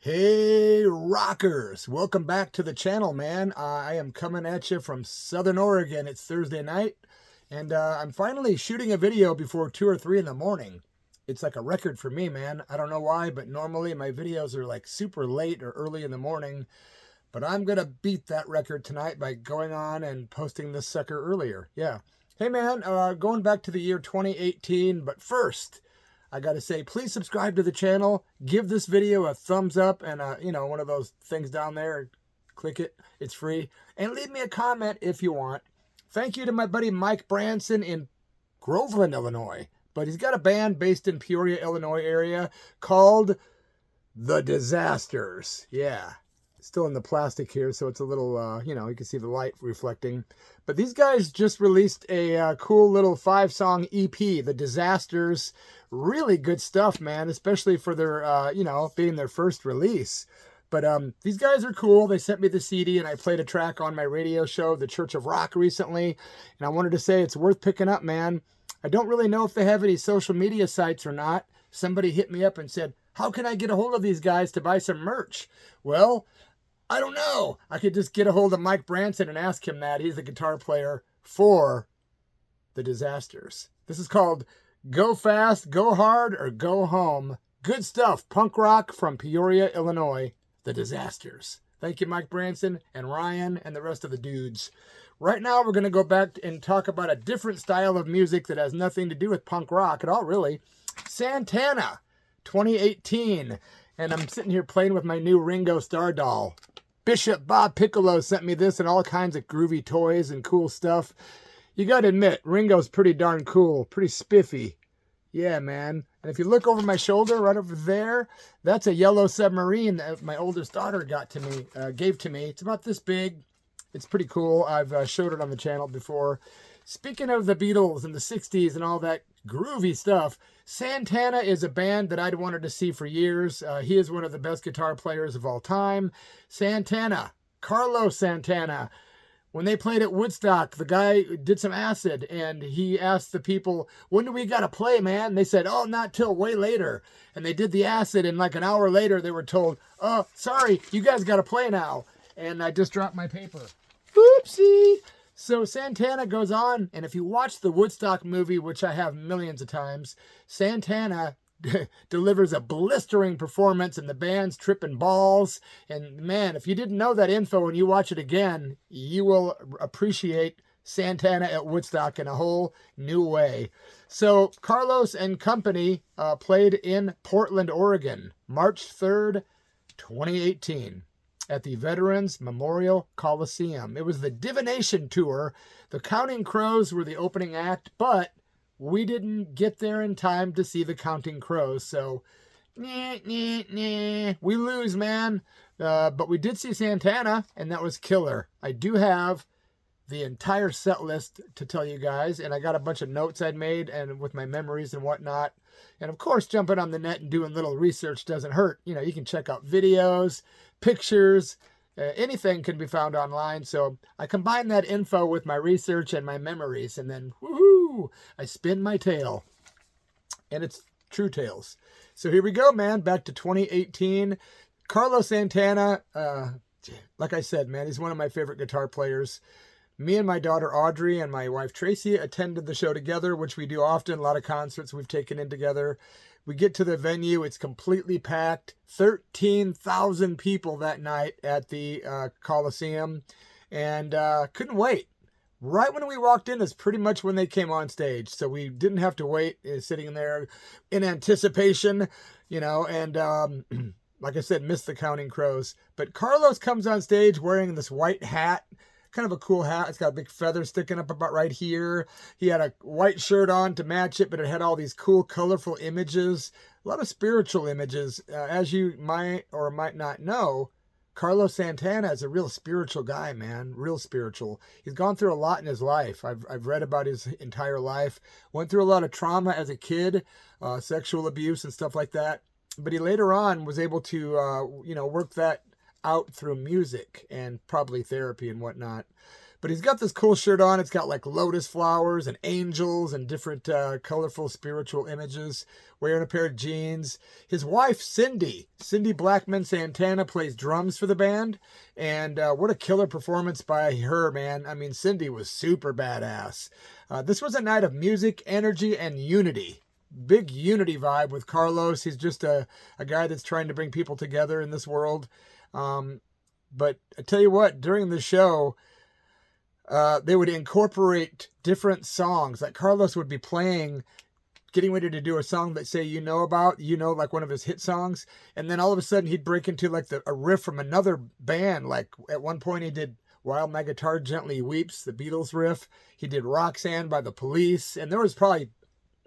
Hey rockers, welcome back to the channel, man. I am coming at you from Southern Oregon. It's Thursday night and I'm finally shooting a video before 2 or 3 in the morning. It's like a record for me, man. I don't know why, but normally my videos are like super late or early in the morning, but I'm gonna beat that record tonight by going on and posting this sucker earlier. Yeah. Hey man, going back to the year 2018, but first I gotta say, please subscribe to the channel, give this video a thumbs up and one of those things down there, click it, it's free, and leave me a comment if you want. Thank you to my buddy Mike Branson in Groveland, Illinois, but he's got a band based in Peoria, Illinois area called The Disasters. Yeah, still in the plastic here, so it's a little, you can see the light reflecting. But these guys just released a cool little 5-song EP, The Disasters. Really good stuff, man, especially for their, being their first release. But these guys are cool. They sent me the CD, and I played a track on my radio show, The Church of Rock, recently. And I wanted to say it's worth picking up, man. I don't really know if they have any social media sites or not. Somebody hit me up and said, how can I get a hold of these guys to buy some merch? Well, I don't know. I could just get a hold of Mike Branson and ask him that. He's the guitar player for The Disasters. This is called Go Fast, Go Hard, or Go Home. Good stuff. Punk rock from Peoria, Illinois. The Disasters. Thank you, Mike Branson and Ryan and the rest of the dudes. Right now, we're going to go back and talk about a different style of music that has nothing to do with punk rock at all, really. Santana, 2018. And I'm sitting here playing with my new Ringo Starr doll. Bishop Bob Piccolo sent me this and all kinds of groovy toys and cool stuff. You got to admit, Ringo's pretty darn cool, pretty spiffy. Yeah, man. And if you look over my shoulder, right over there, that's a yellow submarine that my oldest daughter gave to me. It's about this big. It's pretty cool. I've showed it on the channel before. Speaking of the Beatles and the 60s and all that groovy stuff, Santana is a band that I'd wanted to see for years. He is one of the best guitar players of all time. Santana, Carlos Santana. When they played at Woodstock, the guy did some acid, and he asked the people, when do we got to play, man? They said, oh, not till way later. And they did the acid, and like an hour later, they were told, oh, sorry, you guys got to play now. And I just dropped my paper. Oopsie. So Santana goes on, and if you watch the Woodstock movie, which I have millions of times, Santana delivers a blistering performance, and the band's tripping balls. And man, if you didn't know that info and you watch it again, you will appreciate Santana at Woodstock in a whole new way. So Carlos and company played in Portland, Oregon, March 3rd, 2018. At the Veterans Memorial Coliseum. It was the Divination Tour. The Counting Crows were the opening act, but we didn't get there in time to see the Counting Crows, so we lose, man. But we did see Santana, and that was killer. I do have the entire set list to tell you guys, and I got a bunch of notes I'd made and with my memories and whatnot. And of course, jumping on the net and doing little research doesn't hurt. You can check out videos, pictures, anything can be found online. So I combine that info with my research and my memories, and then woohoo, I spin my tale. And it's true tales. So here we go, man. Back to 2018. Carlos Santana, like I said, man, he's one of my favorite guitar players. Me and my daughter Audrey and my wife Tracy attended the show together, which we do often. A lot of concerts we've taken in together. We get to the venue. It's completely packed. 13,000 people that night at the Coliseum. And couldn't wait. Right when we walked in is pretty much when they came on stage. So we didn't have to wait, sitting there in anticipation, and like I said, missed the Counting Crows. But Carlos comes on stage wearing this white hat. Kind of a cool hat. It's got a big feather sticking up about right here. He had a white shirt on to match it, but it had all these cool, colorful images. A lot of spiritual images. As you might or might not know, Carlos Santana is a real spiritual guy, man. Real spiritual. He's gone through a lot in his life. I've read about his entire life. Went through a lot of trauma as a kid, sexual abuse and stuff like that. But he later on was able to, work that out through music and probably therapy and whatnot. But he's got this cool shirt on. It's got like lotus flowers and angels and different colorful spiritual images. Wearing a pair of jeans. His wife, Cindy Blackman Santana, plays drums for the band. And what a killer performance by her, man. I mean, Cindy was super badass. This was a night of music, energy, and unity. Big unity vibe with Carlos. He's just a guy that's trying to bring people together in this world. But I tell you what, during the show, they would incorporate different songs. Like Carlos would be playing, getting ready to do a song that say, like one of his hit songs. And then all of a sudden he'd break into like a riff from another band. Like at one point he did While My Guitar Gently Weeps, the Beatles riff. He did Roxanne by the Police. And there was probably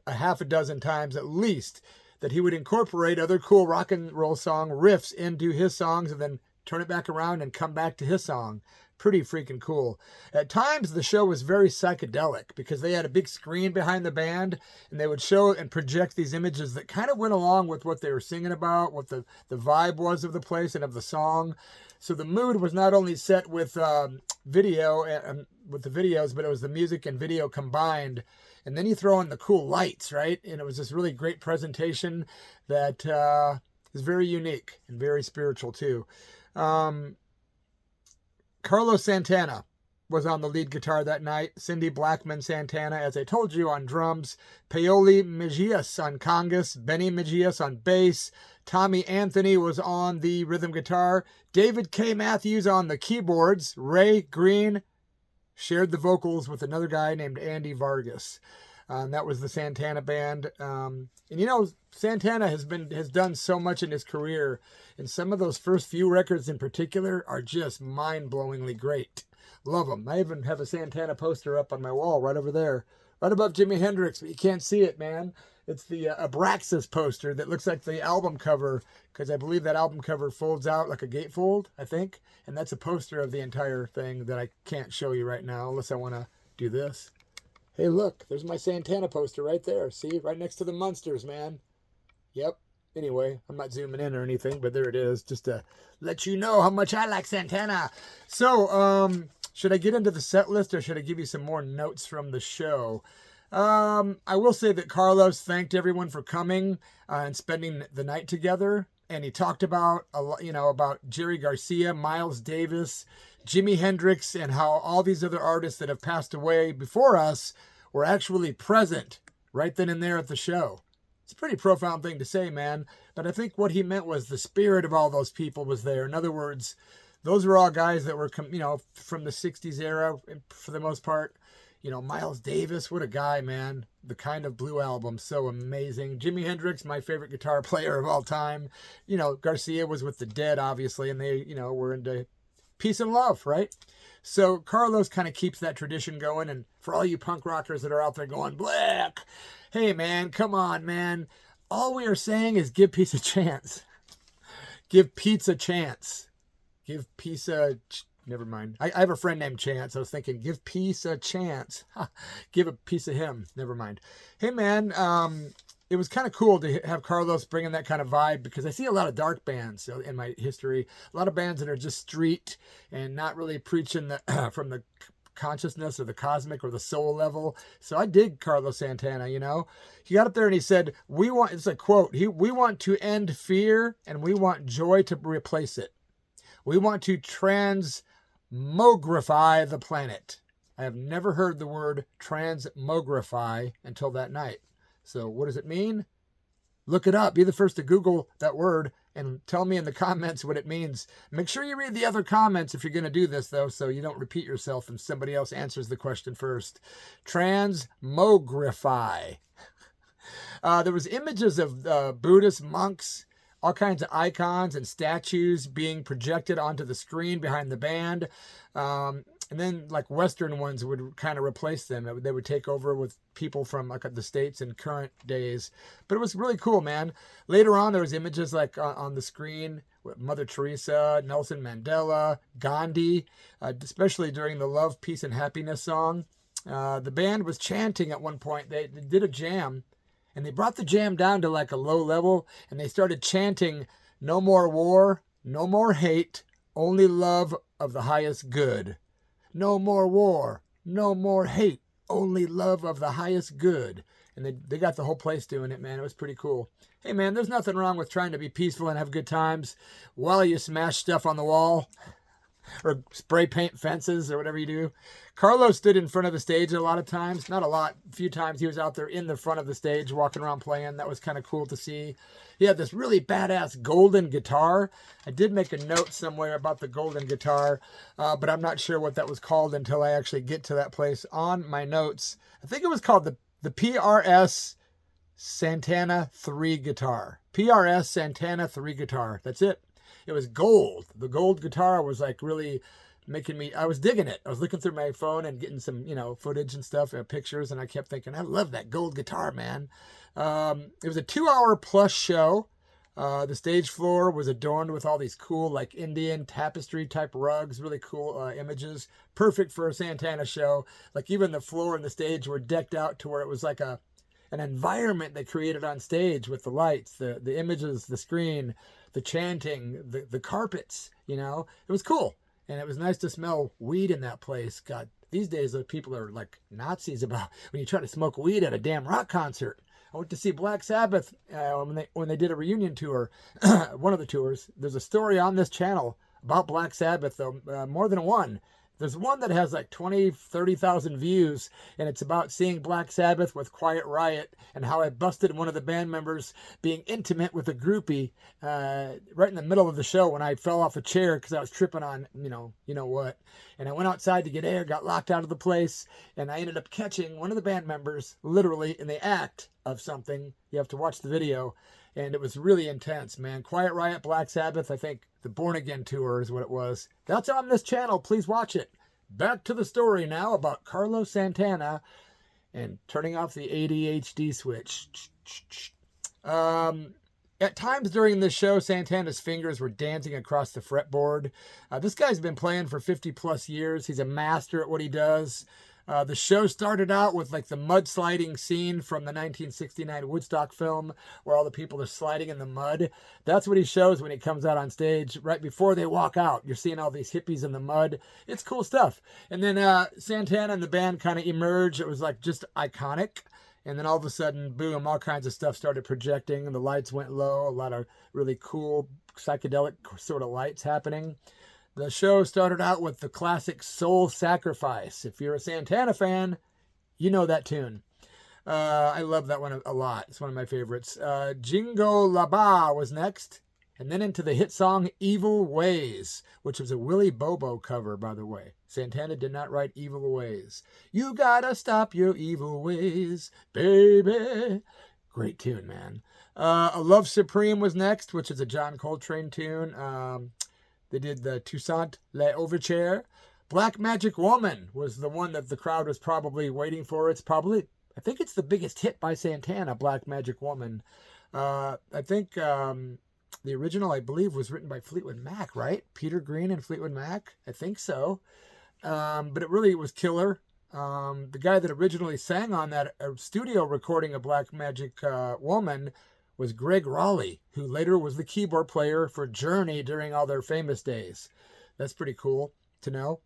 a half a dozen times at least that he would incorporate other cool rock and roll song riffs into his songs and then turn it back around and come back to his song. Pretty freaking cool. At times, the show was very psychedelic because they had a big screen behind the band and they would show and project these images that kind of went along with what they were singing about, what the vibe was of the place and of the song. So the mood was not only set with video and with the videos, but it was the music and video combined. And then you throw in the cool lights, right? And it was this really great presentation that is very unique and very spiritual too. Carlos Santana was on the lead guitar that night. Cindy Blackman Santana, as I told you, on drums. Paoli Mejias on congas. Benny Mejias on bass. Tommy Anthony was on the rhythm guitar. David K. Matthews on the keyboards. Ray Green shared the vocals with another guy named Andy Vargas. That was the Santana band. And Santana has done so much in his career, and some of those first few records in particular are just mind-blowingly great. Love them. I even have a Santana poster up on my wall right over there, right above Jimi Hendrix, but you can't see it, man. It's the Abraxas poster that looks like the album cover, because I believe that album cover folds out like a gatefold, I think, and that's a poster of the entire thing that I can't show you right now unless I want to do this. Hey, look, there's my Santana poster right there. See, right next to the Munsters, man. Yep. Anyway, I'm not zooming in or anything, but there it is, just to let you know how much I like Santana. So, should I get into the set list or should I give you some more notes from the show? I will say that Carlos thanked everyone for coming and spending the night together. And he talked about, about Jerry Garcia, Miles Davis, Jimi Hendrix, and how all these other artists that have passed away before us were actually present right then and there at the show. It's a pretty profound thing to say, man. But I think what he meant was the spirit of all those people was there. In other words, those were all guys that were, from the 60s era for the most part. Miles Davis, what a guy, man. The Kind of Blue album, so amazing. Jimi Hendrix, my favorite guitar player of all time. Garcia was with the Dead, obviously, and they, were into peace and love, right? So Carlos kind of keeps that tradition going. And for all you punk rockers that are out there going, Black, hey, man, come on, man. All we are saying is give peace a chance. Give Pete a chance. Give peace a... Never mind. I have a friend named Chance. I was thinking, give peace a chance. Give a piece of him. Never mind. Hey, man, it was kind of cool to have Carlos bring in that kind of vibe because I see a lot of dark bands in my history. A lot of bands that are just street and not really preaching from the consciousness or the cosmic or the soul level. So I dig Carlos Santana, He got up there and he said, it's a quote, we want to end fear and we want joy to replace it. We want to transmogrify the planet. I have never heard the word transmogrify until that night. So what does it mean? Look it up. Be the first to Google that word and tell me in the comments what it means. Make sure you read the other comments if you're going to do this, though, so you don't repeat yourself and somebody else answers the question first. Transmogrify. There was images of Buddhist monks, all kinds of icons and statues being projected onto the screen behind the band. And then like Western ones would kind of replace them. They would take over with people from like the States in current days. But it was really cool, man. Later on, there was images like on the screen with Mother Teresa, Nelson Mandela, Gandhi, especially during the Love, Peace, and Happiness song. The band was chanting at one point. They did a jam. And they brought the jam down to like a low level, and they started chanting, no more war, no more hate, only love of the highest good. No more war, no more hate, only love of the highest good. And they got the whole place doing it, man. It was pretty cool. Hey, man, there's nothing wrong with trying to be peaceful and have good times while you smash stuff on the wall or spray paint fences or whatever you do. Carlos stood in front of the stage a lot of times. Not a lot. A few times he was out there in the front of the stage walking around playing. That was kind of cool to see. He had this really badass golden guitar. I did make a note somewhere about the golden guitar, but I'm not sure what that was called until I actually get to that place on my notes. I think it was called the PRS Santana 3 guitar. PRS Santana 3 guitar. That's it. It was gold. The gold guitar was like really making me, I was digging it. I was looking through my phone and getting some, footage and stuff and pictures. And I kept thinking, I love that gold guitar, man. It was a 2-hour plus show. The stage floor was adorned with all these cool, like Indian tapestry type rugs, really cool images. Perfect for a Santana show. Like even the floor and the stage were decked out to where it was like an environment they created on stage with the lights, the images, the screen, the chanting, the carpets, it was cool. And it was nice to smell weed in that place. God, these days the people are like Nazis about when you try to smoke weed at a damn rock concert. I went to see Black Sabbath when they did a reunion tour, one of the tours. There's a story on this channel about Black Sabbath, though, more than one. There's one that has like 20, 30,000 views, and it's about seeing Black Sabbath with Quiet Riot and how I busted one of the band members being intimate with a groupie right in the middle of the show when I fell off a chair because I was tripping on, you know what. And I went outside to get air, got locked out of the place, and I ended up catching one of the band members literally in the act of something. You have to watch the video. And it was really intense, man. Quiet Riot, Black Sabbath, I think the Born Again tour is what it was. That's on this channel. Please watch it. Back to the story now about Carlos Santana and turning off the ADHD switch. At times during this show, Santana's fingers were dancing across the fretboard. This guy's been playing for 50 plus years. He's a master at what he does. The show started out with like the mudsliding scene from the 1969 Woodstock film where all the people are sliding in the mud. That's what he shows when he comes out on stage right before they walk out. You're seeing all these hippies in the mud. It's cool stuff. And then Santana and the band kind of emerged. It was like just iconic. And then all of a sudden, boom, all kinds of stuff started projecting and the lights went low. A lot of really cool psychedelic sort of lights happening. The show started out with the classic Soul Sacrifice. If you're a Santana fan, you know that tune. I love that one a lot. It's one of my favorites. Jingo La Ba was next. And then into the hit song Evil Ways, which was a Willie Bobo cover, by the way. Santana did not write Evil Ways. You gotta stop your evil ways, baby. Great tune, man. A Love Supreme was next, which is a John Coltrane tune. They did the Toussaint L'Ouverture. Black Magic Woman was the one that the crowd was probably waiting for. I think it's the biggest hit by Santana, Black Magic Woman. I think the original, I believe, was written by Fleetwood Mac, right? Peter Green and Fleetwood Mac? I think so. But it really was killer. The guy that originally sang on that studio recording of Black Magic Woman was Greg Raleigh, who later was the keyboard player for Journey during all their famous days. That's pretty cool to know.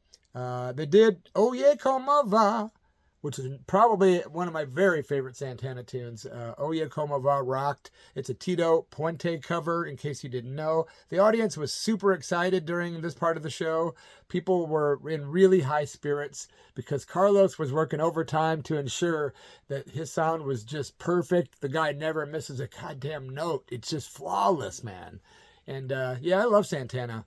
They did Oye Como Va, which is probably one of my very favorite Santana tunes. Oye Como Va rocked. It's a Tito Puente cover, in case you didn't know. The audience was super excited during this part of the show. People were in really high spirits because Carlos was working overtime to ensure that his sound was just perfect. The guy never misses a goddamn note. It's just flawless, man. And yeah, I love Santana.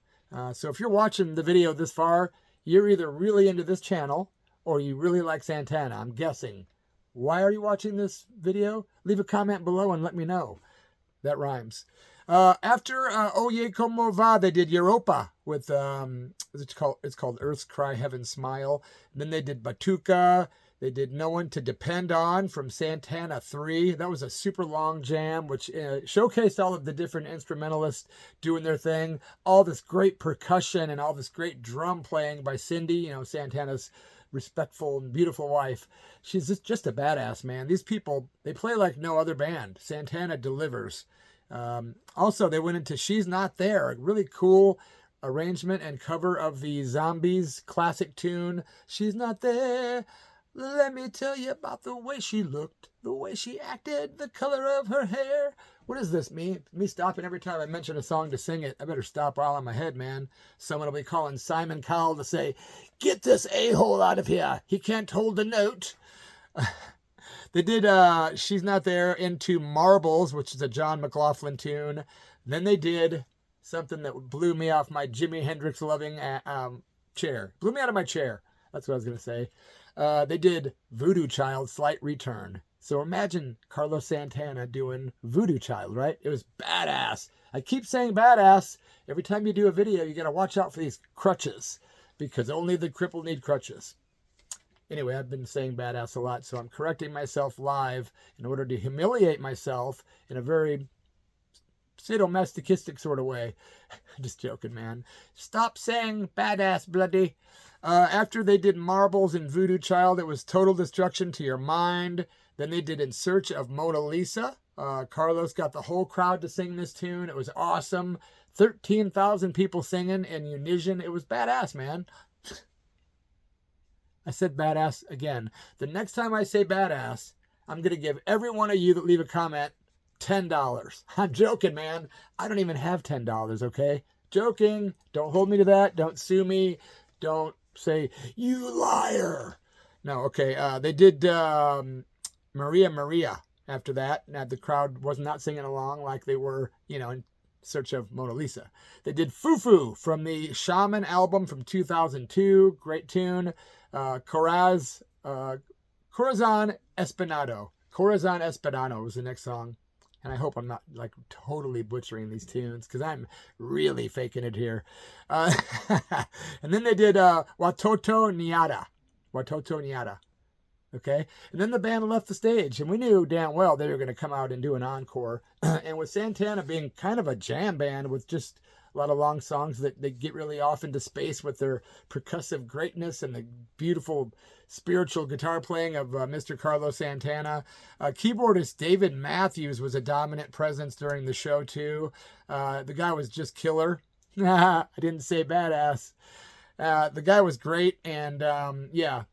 So if you're watching the video this far, you're either really into this channel or you really like Santana, I'm guessing. Why are you watching this video? Leave a comment below and let me know. That rhymes. After Oye Como Va, they did Europa with, it's called Earth's Cry, Heaven's Smile. And then they did Batuka. They did No One to Depend On from Santana 3. That was a super long jam, which showcased all of the different instrumentalists doing their thing. All this great percussion and all this great drum playing by Cindy, Santana's respectful and beautiful wife. She's just a badass, man. These people, they play like no other band. Santana delivers. Also, they went into She's Not There, a really cool arrangement and cover of the Zombies classic tune, She's Not There. Let me tell you about the way she looked, the way she acted, the color of her hair. What is this, me stopping every time I mention a song to sing it? I better stop while I'm ahead, man. Someone will be calling Simon Cowell to say, get this a-hole out of here. He can't hold the note. They did She's Not There into Marbles, which is a John McLaughlin tune. Then they did something that blew me off my Jimi Hendrix loving chair. Blew me out of my chair. That's what I was going to say. They did Voodoo Child, Slight Return. So imagine Carlos Santana doing Voodoo Child, right? It was badass. I keep saying badass. Every time you do a video, you got to watch out for these crutches, because only the crippled need crutches. Anyway, I've been saying badass a lot, so I'm correcting myself live in order to humiliate myself in a very sadomasochistic sort of way. Just joking, man. Stop saying badass, bloody. After they did Marbles and Voodoo Child, it was Total Destruction to Your Mind. Then they did In Search of Mona Lisa. Carlos got the whole crowd to sing this tune. It was awesome. 13,000 people singing in unison. It was badass, man. I said badass again. The next time I say badass, I'm going to give every one of you that leave a comment $10. I'm joking, man. I don't even have $10, okay? Joking. Don't hold me to that. Don't sue me. Don't say, you liar. No, okay. They did Maria Maria after that. Now, the crowd was not singing along like they were, in Search of Mona Lisa. They did Foo from the Shaman album from 2002. Great tune. Corazon Espinado. Corazon Espinado was the next song. And I hope I'm not totally butchering these tunes, because I'm really faking it here. And then they did Watoto Nyada. Watoto Nyada. Okay. And then the band left the stage, and we knew damn well they were going to come out and do an encore. And with Santana being kind of a jam band with just a lot of long songs that they get really off into space with their percussive greatness and the beautiful spiritual guitar playing of Mr. Carlos Santana. Keyboardist David Matthews was a dominant presence during the show too. The guy was just killer. I didn't say badass. The guy was great, and yeah.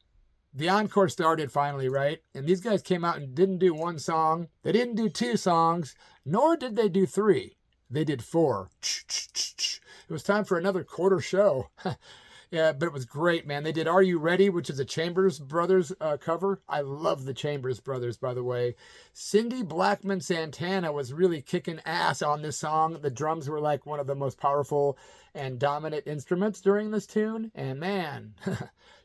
The encore started finally, right? And these guys came out and didn't do one song. They didn't do two songs, nor did they do three. They did 4. It was time for another quarter show. Yeah, but it was great, man. They did Are You Ready, which is a Chambers Brothers cover. I love the Chambers Brothers, by the way. Cindy Blackman Santana was really kicking ass on this song. The drums were like one of the most powerful and dominant instruments during this tune. And man,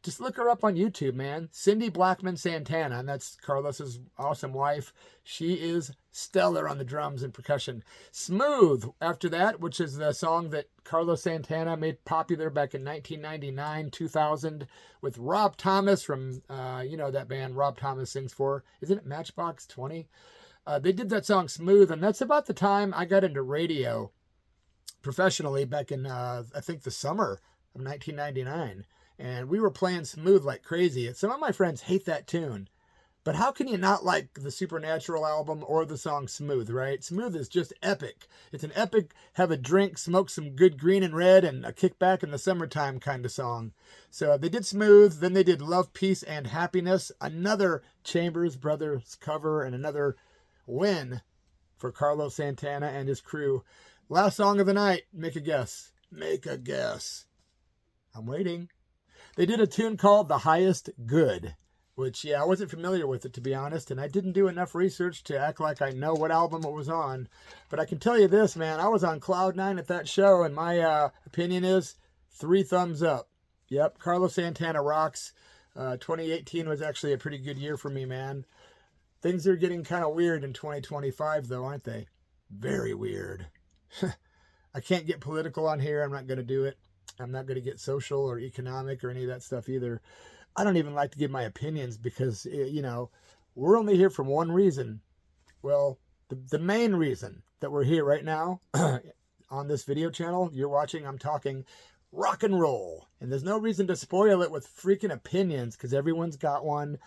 just look her up on YouTube, man. Cindy Blackman Santana, and that's Carlos's awesome wife. She is stellar on the drums and percussion. Smooth, after that, which is the song that Carlos Santana made popular back in 1999, 2000, with Rob Thomas from, that band Rob Thomas sings for. Isn't it Matchbox 20? They did that song Smooth, and that's about the time I got into radio professionally back in, I think, the summer of 1999. And we were playing Smooth like crazy. Some of my friends hate that tune. But how can you not like the Supernatural album or the song Smooth, right? Smooth is just epic. It's an epic, have a drink, smoke some good green and red, and a kick back in the summertime kind of song. So they did Smooth, then they did Love, Peace, and Happiness, another Chambers Brothers cover, and another win for Carlos Santana and his crew. Last song of the night, make a guess. Make a guess. I'm waiting. They did a tune called The Highest Good, which, I wasn't familiar with it, to be honest, and I didn't do enough research to act like I know what album it was on. But I can tell you this, man, I was on Cloud 9 at that show, and my opinion is 3 thumbs up. Yep, Carlos Santana rocks. 2018 was actually a pretty good year for me, man. Things are getting kind of weird in 2025, though, aren't they? Very weird. I can't get political on here. I'm not going to do it. I'm not going to get social or economic or any of that stuff either. I don't even like to give my opinions because, we're only here for one reason. Well, the main reason that we're here right now on this video channel you're watching, I'm talking rock and roll. And there's no reason to spoil it with freaking opinions because everyone's got one.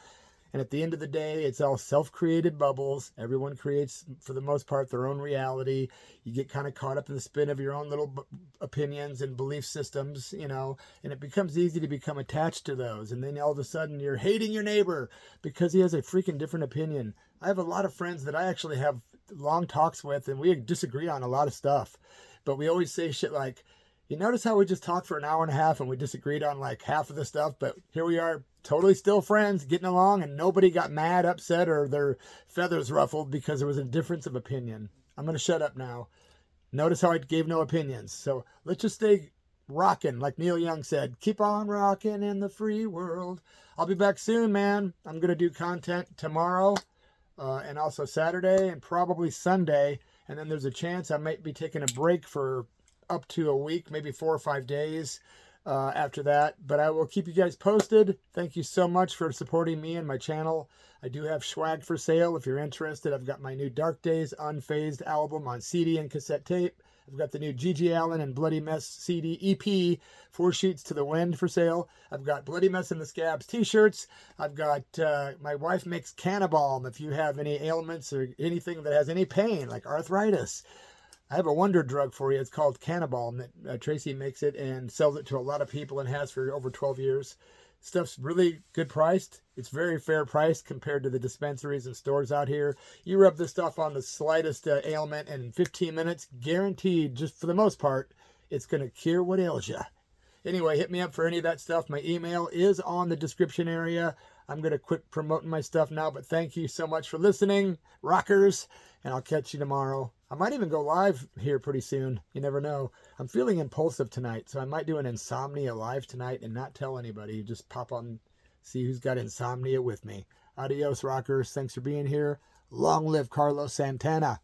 And at the end of the day, it's all self-created bubbles. Everyone creates, for the most part, their own reality. You get kind of caught up in the spin of your own little opinions and belief systems, you know, and it becomes easy to become attached to those. And then all of a sudden you're hating your neighbor because he has a freaking different opinion. I have a lot of friends that I actually have long talks with, and we disagree on a lot of stuff, but we always say shit like, you notice how we just talked for an hour and a half and we disagreed on like half of the stuff, but here we are totally still friends, getting along, and nobody got mad, upset, or their feathers ruffled because there was a difference of opinion. I'm going to shut up now. Notice how I gave no opinions. So let's just stay rocking. Like Neil Young said, keep on rocking in the free world. I'll be back soon, man. I'm going to do content tomorrow and also Saturday and probably Sunday. And then there's a chance I might be taking a break for up to a week, maybe 4 or 5 days after that. But I will keep you guys posted. Thank you so much for supporting me and my channel. I do have swag for sale if you're interested. I've got my new Dark Days Unfazed album on CD and cassette tape. I've got the new G.G. Allen and Bloody Mess CD EP, 4 Sheets to the Wind for sale. I've got Bloody Mess in the Scabs t-shirts. I've got, my wife makes Cannabalm if you have any ailments or anything that has any pain, like arthritis. I have a wonder drug for you. It's called Cannabalm. That Tracy makes it and sells it to a lot of people and has for over 12 years. Stuff's really good priced. It's very fair price compared to the dispensaries and stores out here. You rub this stuff on the slightest ailment, and in 15 minutes, guaranteed, just for the most part, it's going to cure what ails you. Anyway, hit me up for any of that stuff. My email is on the description area. I'm going to quit promoting my stuff now, but thank you so much for listening, rockers, and I'll catch you tomorrow. I might even go live here pretty soon. You never know. I'm feeling impulsive tonight, so I might do an insomnia live tonight and not tell anybody. Just pop on, see who's got insomnia with me. Adios, rockers. Thanks for being here. Long live Carlos Santana.